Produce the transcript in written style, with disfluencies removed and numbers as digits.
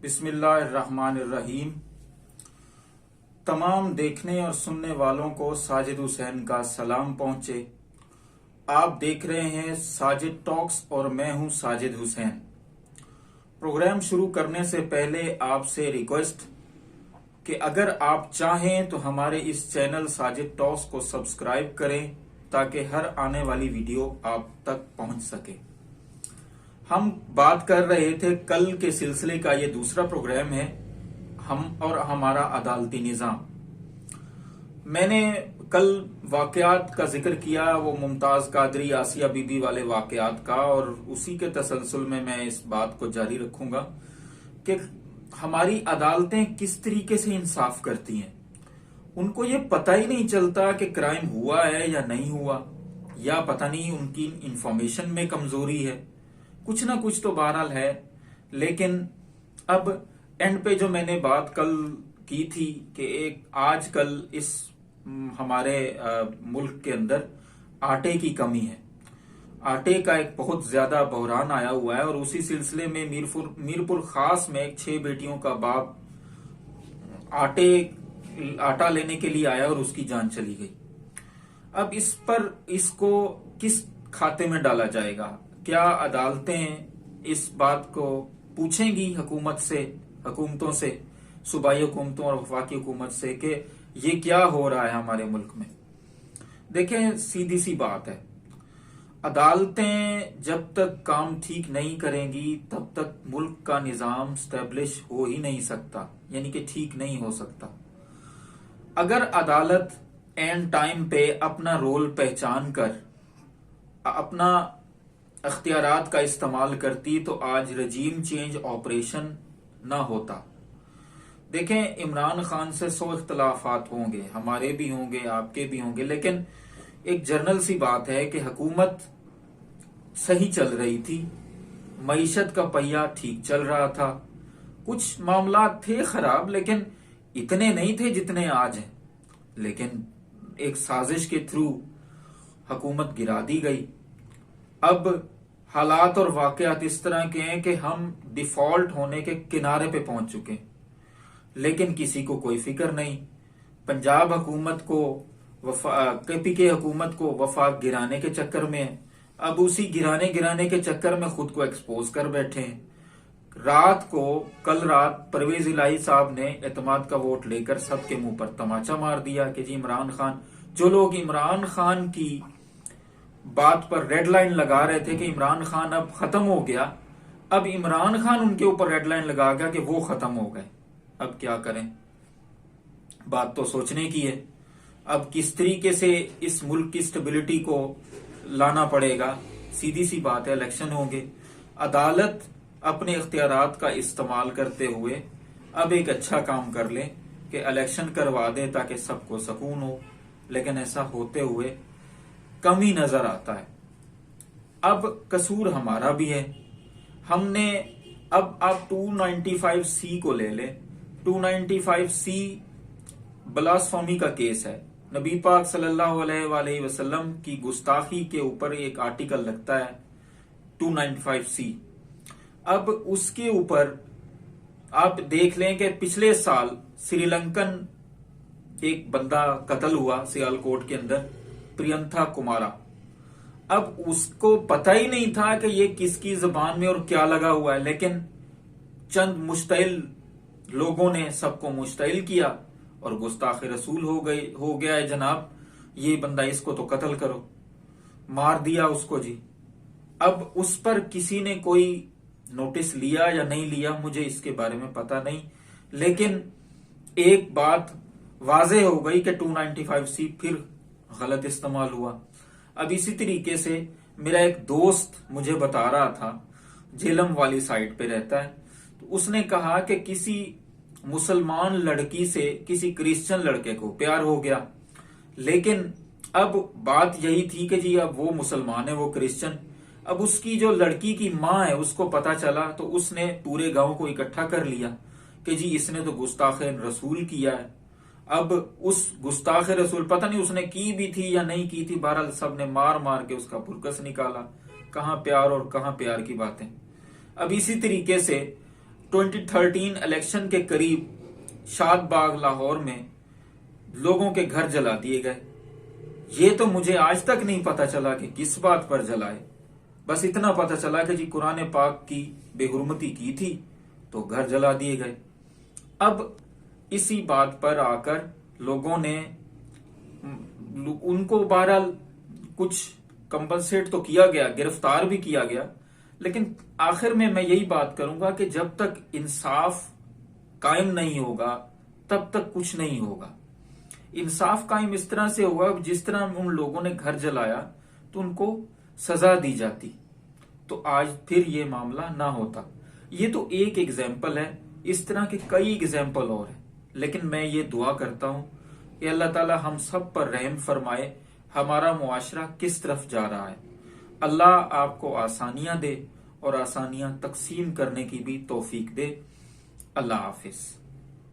बिस्मिल्लाहिर्रहमानिर्रहीम। तमाम देखने और सुनने वालों को साजिद हुसैन का सलाम पहुंचे। आप देख रहे हैं साजिद टॉक्स और मैं हूं साजिद हुसैन। प्रोग्राम शुरू करने से पहले आपसे रिक्वेस्ट कि अगर आप चाहें तो हमारे इस चैनल साजिद टॉक्स को सब्सक्राइब करें ताकि हर आने वाली वीडियो आप तक पहुंच सके। हम बात कर रहे थे कल के सिलसिले का, ये दूसरा प्रोग्राम है, हम और हमारा अदालती निजाम। मैंने कल वाकयात का जिक्र किया, वो मुमताज कादरी आसिया बीबी वाले वाकयात का, और उसी के तसलसल में मैं इस बात को जारी रखूंगा कि हमारी अदालतें किस तरीके से इंसाफ करती हैं। उनको ये पता ही नहीं चलता कि क्राइम हुआ है या नहीं हुआ, या पता नहीं उनकी इंफॉर्मेशन में कमजोरी है, कुछ ना कुछ तो बहरहाल है। लेकिन अब एंड पे जो मैंने बात कल की थी कि एक आजकल इस हमारे मुल्क के अंदर आटे की कमी है, आटे का एक बहुत ज्यादा बहरान आया हुआ है, और उसी सिलसिले में मीरपुर खास में एक 6 बेटियों का बाप आटा लेने के लिए आया और उसकी जान चली गई। अब इस पर इसको किस खाते में डाला जाएगा? क्या अदालतें इस बात को पूछेंगी हुकूमतों से, सूबाई हुकूमतों और वफाकी हुकूमत से कि ये क्या हो रहा है हमारे मुल्क में? देखें, सीधी सी बात है, अदालतें जब तक काम ठीक नहीं करेंगी तब तक मुल्क का निजाम स्टेब्लिश हो ही नहीं सकता, यानी कि ठीक नहीं हो सकता। अगर अदालत एंड टाइम पे अपना रोल पहचान कर अपना अख्तियारात का इस्तेमाल करती तो आज रजीम चेंज ऑपरेशन ना होता। देखें, इमरान खान से 100 इख्तलाफात होंगे, हमारे भी होंगे, आपके भी होंगे, लेकिन एक जर्नल सी बात है कि हुकूमत सही चल रही थी, मईशत का पहिया ठीक चल रहा था। कुछ मामला थे खराब, लेकिन इतने नहीं थे जितने आज हैं। लेकिन एक साजिश के थ्रू हुकूमत गिरा दी गई। अब हालात और वाकयात इस तरह के हैं कि हम डिफॉल्ट होने के किनारे पे पहुंच चुके हैं, लेकिन किसी को कोई फिक्र नहीं। पंजाब हुकूमत को केपीके हुकूमत को वफाक गिराने के चक्कर में, अब उसी गिराने के चक्कर में खुद को एक्सपोज कर बैठे हैं। कल रात परवेज इलाही साहब ने एतमाद का वोट लेकर सबके मुंह पर तमाचा मार दिया कि जी इमरान खान, जो लोग इमरान खान की बात पर रेड लाइन लगा रहे थे कि इमरान खान अब खत्म हो गया, अब इमरान खान उनके ऊपर रेड लाइन लगा गया कि वो खत्म हो गए। अब क्या करें? बात तो सोचने की है। अब किस तरीके से इस मुल्क की स्टेबिलिटी को लाना पड़ेगा? सीधी सी बात है, इलेक्शन होंगे, अदालत अपने इख्तियारात का इस्तेमाल करते हुए अब एक अच्छा काम कर ले कि इलेक्शन करवा दे ताकि सबको सुकून हो, लेकिन ऐसा होते हुए कम ही नजर आता है। अब कसूर हमारा भी है। हमने अब आप 295C को ले ले। 295C ब्लास्फेमी का केस है, नबी पाक सल्लल्लाहु अलैहि वसल्लम की गुस्ताखी के ऊपर एक आर्टिकल लगता है 295C। अब उसके ऊपर आप देख लें कि पिछले साल श्रीलंकन एक बंदा कत्ल हुआ सियालकोट के अंदर, प्रियंथा कुमारा। अब उसको पता ही नहीं था कि ये किसकी जबान में और क्या लगा हुआ है, लेकिन चंद मुश्तइल लोगों ने सबको मुश्तइल किया और गुस्ताखे रसूल हो गया है जनाब, ये बंदा, इसको तो कत्ल करो, मार दिया उसको जी। अब उस पर किसी ने कोई नोटिस लिया या नहीं लिया, मुझे इसके बारे में पता नहीं, लेकिन एक बात वाजे हो गई कि 295C फिर गलत इस्तेमाल हुआ। अब इसी तरीके से मेरा एक दोस्त मुझे बता रहा था, झेलम वाली साइड पे रहता है, तो उसने कहा कि किसी मुसलमान लड़की से किसी क्रिश्चियन लड़के को प्यार हो गया, लेकिन अब बात यही थी कि जी अब वो मुसलमान है, वो क्रिश्चियन। अब उसकी जो लड़की की माँ है उसको पता चला, तो उसने पूरे गांव को इकट्ठा कर लिया कि जी इसने तो गुस्ताखे रसूल किया है। अब उस गुस्ताखे रसूल, पता नहीं उसने की भी थी या नहीं की थी, बहरहाल सब ने मार मार के उसका पुरकस निकाला। कहां प्यार और कहां प्यार की बातें। अब इसी तरीके से 2013 इलेक्शन के करीब शादबाग लाहौर में लोगों के घर जला दिए गए। ये तो मुझे आज तक नहीं पता चला कि किस बात पर जलाए। बस इतना पता चला कि जी कुरान पाक की बेहुरमती की थी तो घर जला दिए गए। अब इसी बात पर आकर लोगों ने उनको बहरहाल कुछ कंपनसेट तो किया गया, गिरफ्तार भी किया गया, लेकिन आखिर में मैं यही बात करूंगा कि जब तक इंसाफ कायम नहीं होगा तब तक कुछ नहीं होगा। इंसाफ कायम इस तरह से होगा जिस तरह उन लोगों ने घर जलाया तो उनको सजा दी जाती, तो आज फिर ये मामला ना होता। ये तो एक एग्जाम्पल है, इस तरह के कई एग्जाम्पल और हैं। लेकिन मैं ये दुआ करता हूं कि अल्लाह ताला हम सब पर रहम फरमाए। हमारा मुआशरा किस तरफ जा रहा है, अल्लाह आपको आसानियां दे और आसानियां तकसीम करने की भी तौफीक दे। अल्लाह हाफिज।